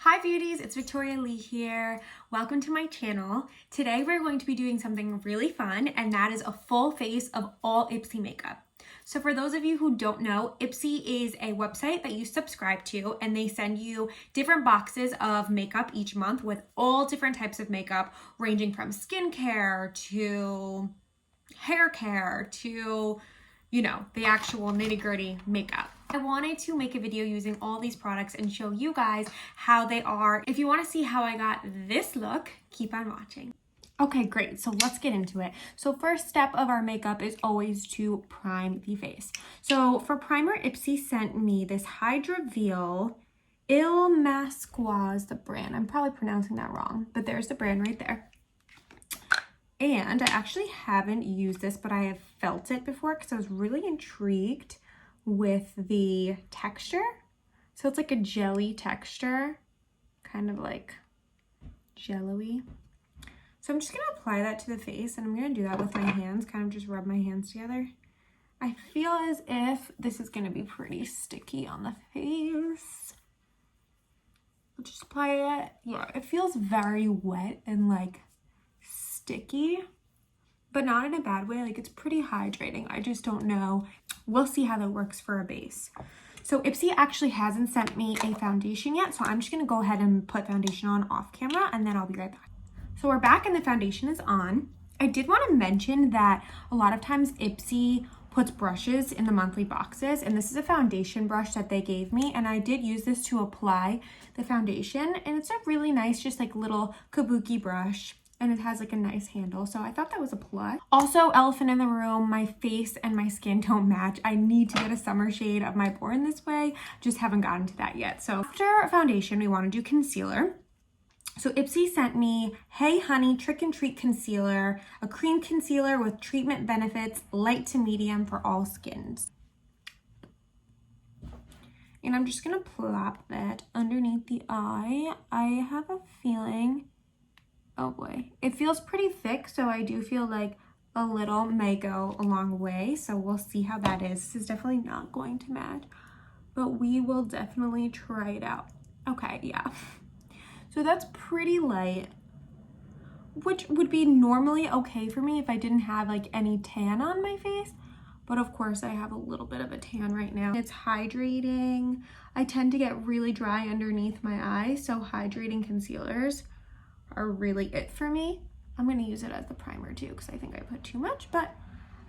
Hi beauties, it's Victoria Lee here. Welcome to my channel. Today we're going to be doing something really fun, and that is a full face of all IPSY makeup. So for those of you who don't know, IPSY is a website that you subscribe to, and they send you different boxes of makeup each month with all different types of makeup, ranging from skincare to hair care to, you know, the actual nitty-gritty makeup. I wanted to make a video using all these products and show you guys how they are. If you want to see how I got this look, keep on watching. Okay, great. So let's get into it. So first step of our makeup is always to prime the face. So for primer, IPSY sent me this Hydra ILLAMASQUA is the brand. I'm probably pronouncing that wrong, but there's the brand right there. And I actually haven't used this, but I have felt it before because I was really intrigued with the texture. So it's like a jelly texture, kind of like jello-y. So I'm just gonna apply that to the face, and I'm gonna do that with my hands, kind of just rub my hands together. I feel as if this is gonna be pretty sticky on the face. I'll just apply it. Yeah, it feels very wet and like sticky, but not in a bad way. Like, it's pretty hydrating. I just don't know. We'll see how that works for a base. So IPSY actually hasn't sent me a foundation yet, so I'm just gonna go ahead and put foundation on off camera, and then I'll be right back. So we're back and the foundation is on. I did want to mention that a lot of times IPSY puts brushes in the monthly boxes, and this is a foundation brush that they gave me, and I did use this to apply the foundation, and it's a really nice, just like little kabuki brush, and it has like a nice handle, so I thought that was a plus. Also, elephant in the room, my face and my skin don't match. I need to get a summer shade of my Born This Way, just haven't gotten to that yet. So after foundation, we want to do concealer. So IPSY sent me Hey Honey Trick and Treat Concealer, a cream concealer with treatment benefits, light to medium for all skins. And I'm just gonna plop that underneath the eye. I have a feeling, oh boy, it feels pretty thick, so I do feel like a little may go a long way, so we'll see how that is. This is definitely not going to match, but we will definitely try it out. Okay, yeah. So that's pretty light, which would be normally okay for me if I didn't have like any tan on my face. But of course I have a little bit of a tan right now. It's hydrating. I tend to get really dry underneath my eyes, so hydrating concealers are really it for me. I'm gonna use it as the primer too because I think I put too much, but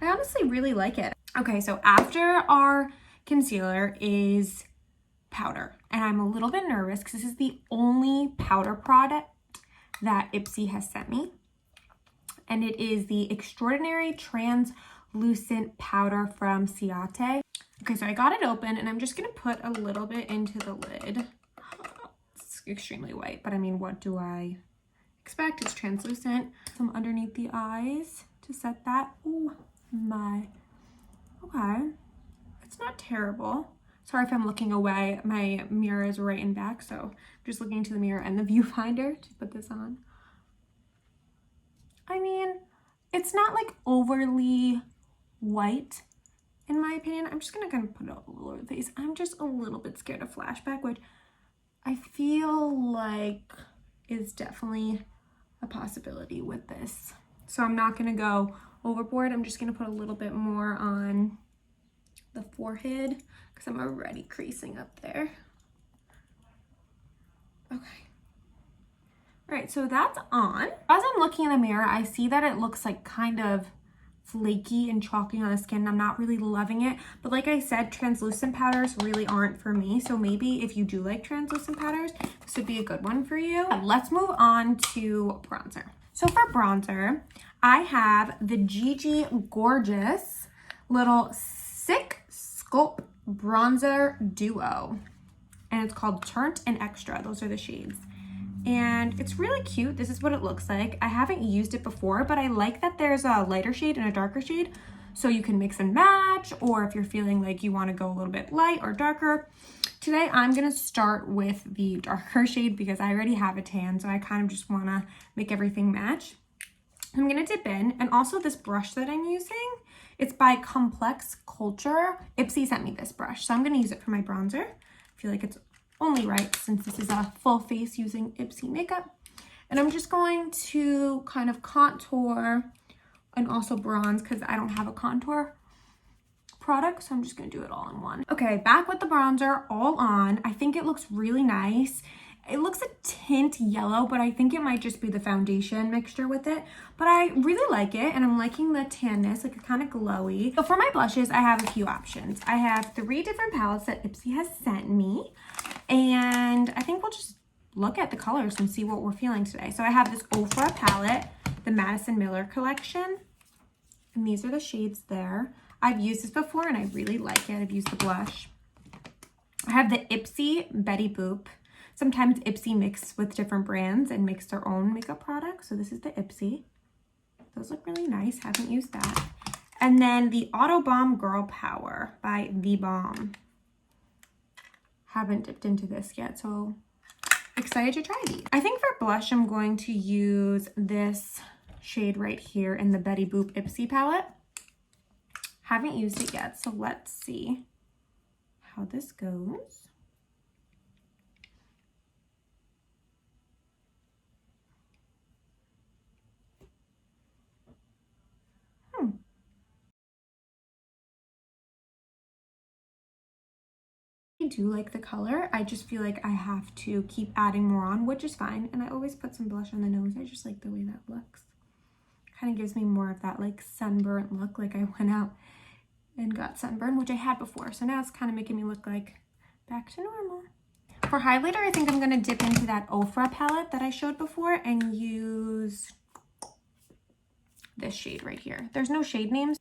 I honestly really like it. Okay, so after our concealer is powder, and I'm a little bit nervous because this is the only powder product that IPSY has sent me, and it is the Extraordinary Translucent Powder from CIATÉ. Okay, so I got it open, and I'm just gonna put a little bit into the lid. It's extremely white, but I mean, what do I expect? It's translucent. Some underneath the eyes to set that. Oh my. Okay, it's not terrible. Sorry if I'm looking away. My mirror is right in back, so I'm just looking into the mirror and the viewfinder to put this on. I mean, it's not like overly white in my opinion. I'm just gonna kind of put it all over the face. I'm just a little bit scared of flashback, which I feel like is definitely a possibility with this. So I'm not gonna go overboard. I'm just gonna put a little bit more on the forehead because I'm already creasing up there. Okay. All right, so that's on. As I'm looking in the mirror, I see that it looks like kind of flaky and chalky on the skin. I'm not really loving it, but like I said, translucent powders really aren't for me. So maybe if you do like translucent powders, this would be a good one for you. Let's move on to bronzer. So for bronzer, I have the GIGI Gorgeous little Sculpt bronzer duo, and it's called Turnt and Extra. Those are the shades, and it's really cute. This is what it looks like. I haven't used it before, but I like that there's a lighter shade and a darker shade, so you can mix and match, or if you're feeling like you want to go a little bit light or darker. Today I'm gonna start with the darker shade because I already have a tan, so I kind of just want to make everything match. I'm gonna dip in, and also this brush that I'm using, it's by Complex Culture. IPSY sent me this brush, so I'm gonna use it for my bronzer. I feel like it's only right since this is a full face using IPSY makeup. And I'm just going to kind of contour and also bronze because I don't have a contour product, so I'm just gonna do it all in one. Okay, back with the bronzer all on. I think it looks really nice. It looks a tint yellow, but I think it might just be the foundation mixture with it. But I really like it, and I'm liking the tanness, like it's kind of glowy. So for my blushes, I have a few options. I have 3 different palettes that IPSY has sent me, and I think we'll just look at the colors and see what we're feeling today. So I have this OFRA palette, the Madison Miller collection, and these are the shades there. I've used this before, and I really like it. I've used the blush. I have the IPSY Betty Boop. Sometimes IPSY mixes with different brands and makes their own makeup products. So this is the IPSY. Those look really nice. Haven't used that. And then the Auto Balm Girl Power by The Balm. Haven't dipped into this yet, so excited to try these. I think for blush, I'm going to use this shade right here in the Betty Boop IPSY palette. Haven't used it yet, so let's see how this goes. I do like the color. I just feel like I have to keep adding more on, which is fine. And I always put some blush on the nose. I just like the way that looks. Kind of gives me more of that like sunburnt look, like I went out and got sunburn, which I had before. So now it's kind of making me look like back to normal. For highlighter, I think I'm going to dip into that OFRA palette that I showed before and use this shade right here. There's no shade names.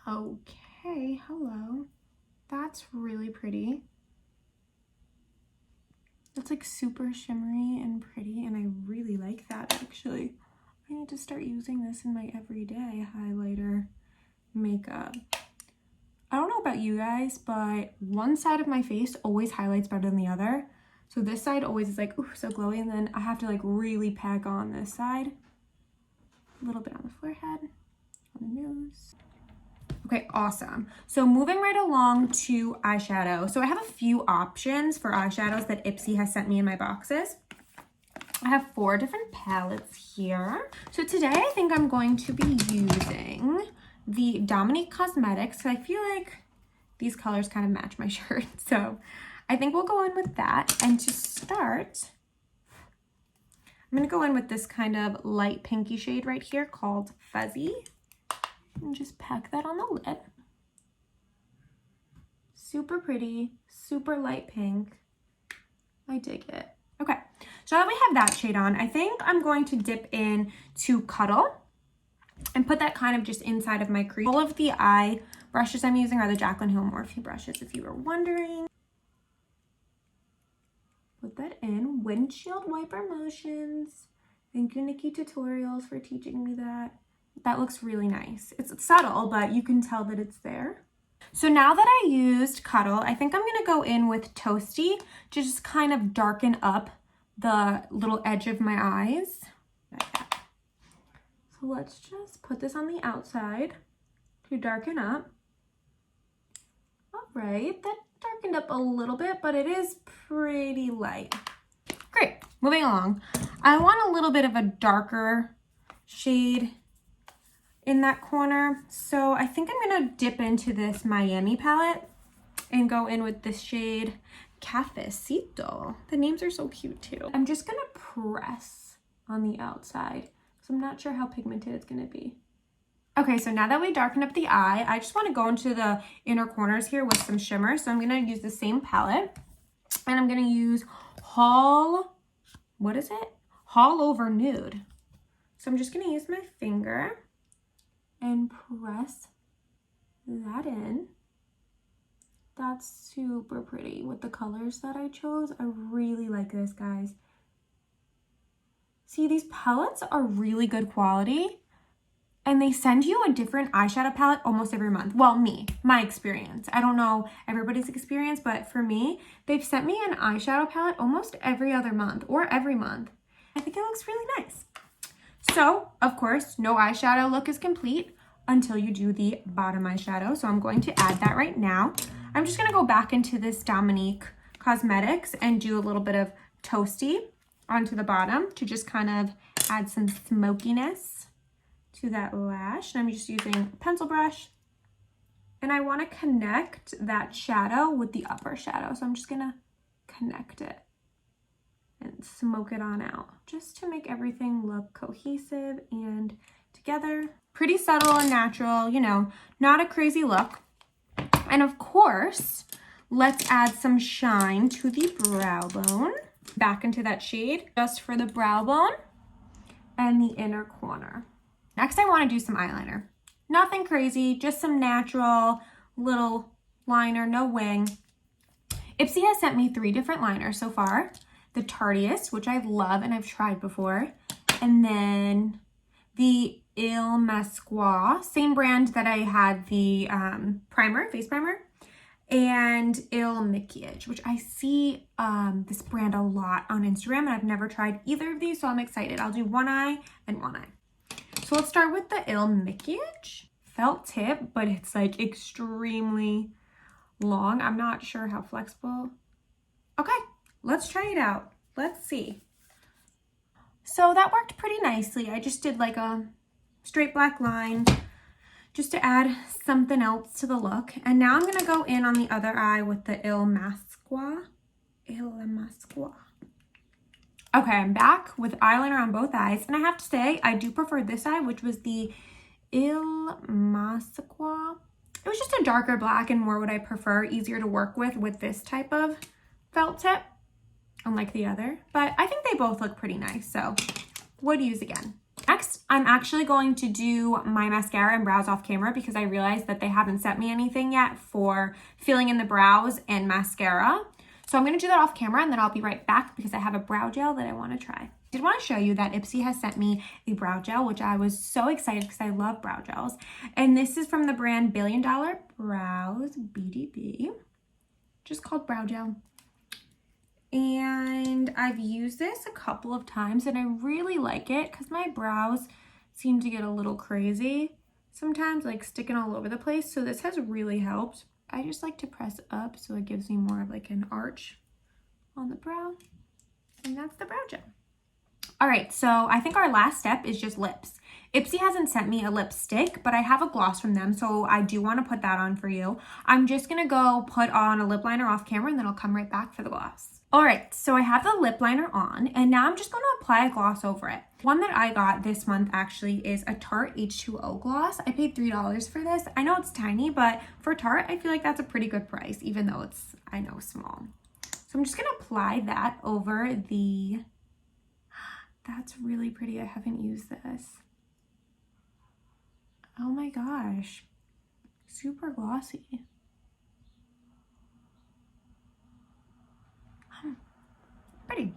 Okay, hello. That's really pretty. It's like super shimmery and pretty, and I really like that actually. I need to start using this in my everyday highlighter makeup. I don't know about you guys, but one side of my face always highlights better than the other. So this side always is like, ooh, so glowy, and then I have to like really pack on this side. A little bit on the forehead, on the nose. Okay, awesome. So moving right along to eyeshadow. So I have a few options for eyeshadows that IPSY has sent me in my boxes. I have 4 different palettes here. So today I think I'm going to be using the Dominique Cosmetics. I feel like these colors kind of match my shirt. So I think we'll go in with that. And to start, I'm going to go in with this kind of light pinky shade right here called Fuzzy. And just pack that on the lid. Super pretty, super light pink. I dig it. Okay, so now that we have that shade on, I think I'm going to dip in to Cuddle and put that kind of just inside of my crease. All of the eye brushes I'm using are the JACLYN Hill Morphe brushes, if you were wondering. Put that in. Windshield wiper motions. Thank you, Nikki Tutorials, for teaching me that. That looks really nice. It's subtle, but you can tell that it's there. So now that I used Cuddle, I think I'm gonna go in with Toasty to just kind of darken up the little edge of my eyes. Like that. So let's just put this on the outside to darken up. All right, that darkened up a little bit, but it is pretty light. Great, moving along. I want a little bit of a darker shade in that corner. So I think I'm gonna dip into this Miami palette and go in with this shade Cafecito. The names are so cute too. I'm just gonna press on the outside because I'm not sure how pigmented it's gonna be. Okay, so now that we darkened up the eye, I just wanna go into the inner corners here with some shimmer. So I'm gonna use the same palette and I'm gonna use All Over Nude. So I'm just gonna use my finger and press that in. That's super pretty with the colors that I chose. I really like this, guys. See, these palettes are really good quality and they send you a different eyeshadow palette almost every month. Well, my experience. I don't know everybody's experience, but for me, they've sent me an eyeshadow palette almost every other month or every month. I think it looks really nice. So, of course, no eyeshadow look is complete until you do the bottom eyeshadow. So I'm going to add that right now. I'm just going to go back into this Dominique Cosmetics and do a little bit of Toasty onto the bottom to just kind of add some smokiness to that lash. And I'm just using a pencil brush. And I want to connect that shadow with the upper shadow. So I'm just going to connect it and smoke it on out just to make everything look cohesive and together. Pretty subtle and natural, you know, not a crazy look. And of course, let's add some shine to the brow bone. Back into that shade just for the brow bone and the inner corner. Next, I want to do some eyeliner. Nothing crazy, just some natural little liner, no wing. Ipsy has sent me 3 different liners so far. The Tarteist, which I love and I've tried before. And then the ILLAMASQUA, same brand that I had the primer, face primer. And MAKIAGE, which I see this brand a lot on Instagram, and I've never tried either of these, so I'm excited. I'll do one eye and one eye. So let's start with the MAKIAGE felt tip, but it's like extremely long. I'm not sure how flexible. Okay, let's try it out. Let's see. So that worked pretty nicely. I just did like a straight black line just to add something else to the look. And now I'm gonna go in on the other eye with the ILLAMASQUA. Okay, I'm back with eyeliner on both eyes. And I have to say, I do prefer this eye, which was the ILLAMASQUA. It was just a darker black and more what I prefer, easier to work with this type of felt tip, unlike the other. But I think they both look pretty nice, so would use again. Next, I'm actually going to do my mascara and brows off camera because I realized that they haven't sent me anything yet for filling in the brows and mascara. So I'm going to do that off camera and then I'll be right back because I have a brow gel that I want to try. I did want to show you that Ipsy has sent me a brow gel, which I was so excited because I love brow gels. And this is from the brand Billion Dollar Brows, BDB, just called brow gel. And I've used this a couple of times and I really like it because my brows seem to get a little crazy sometimes, like sticking all over the place. So this has really helped. I just like to press up so it gives me more of like an arch on the brow. And that's the brow gel. All right, so I think our last step is just lips. Ipsy hasn't sent me a lipstick, but I have a gloss from them, so I do want to put that on for you. I'm just gonna go put on a lip liner off camera and then I'll come right back for the gloss. All right, so I have the lip liner on and now I'm just gonna apply a gloss over it. One that I got this month actually is a Tarte H2O gloss. I paid $3 for this. I know it's tiny, but for Tarte, I feel like that's a pretty good price, even though it's, I know, small. So I'm just gonna apply that over the, that's really pretty. I haven't used this. Oh my gosh, super glossy. Pretty.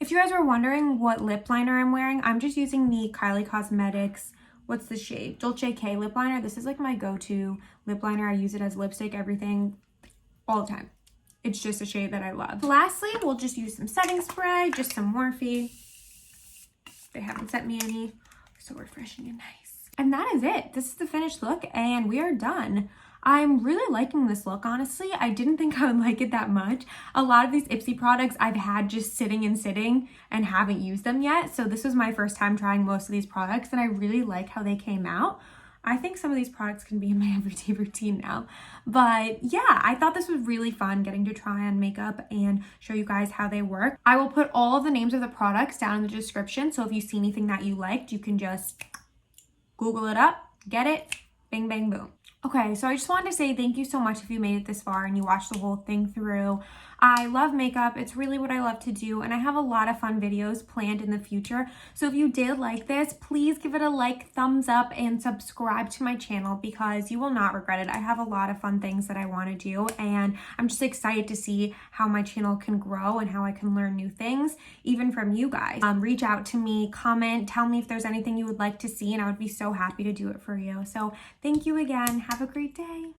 If you guys were wondering what lip liner I'm wearing, I'm just using the Kylie Cosmetics, what's the shade? Dolce K lip liner. This is like my go-to lip liner. I use it as lipstick, everything, all the time. It's just a shade that I love. Lastly, we'll just use some setting spray, just some Morphe. They haven't sent me any, so refreshing and nice. And that is it. This is the finished look and we are done. I'm really liking this look, honestly. I didn't think I would like it that much. A lot of these Ipsy products I've had just sitting and haven't used them yet. So this was my first time trying most of these products and I really like how they came out. I think some of these products can be in my everyday routine now. But yeah, I thought this was really fun getting to try on makeup and show you guys how they work. I will put all of the names of the products down in the description. So if you see anything that you liked, you can just Google it up, get it, bang, bang, boom. Okay, so I just wanted to say thank you so much if you made it this far and you watched the whole thing through. I love makeup. It's really what I love to do, and I have a lot of fun videos planned in the future. So if you did like this, please give it a like, thumbs up, and subscribe to my channel because you will not regret it. I have a lot of fun things that I want to do, and I'm just excited to see how my channel can grow and how I can learn new things, even from you guys. Reach out to me, comment, tell me if there's anything you would like to see, and I would be so happy to do it for you. So thank you again. Have a great day.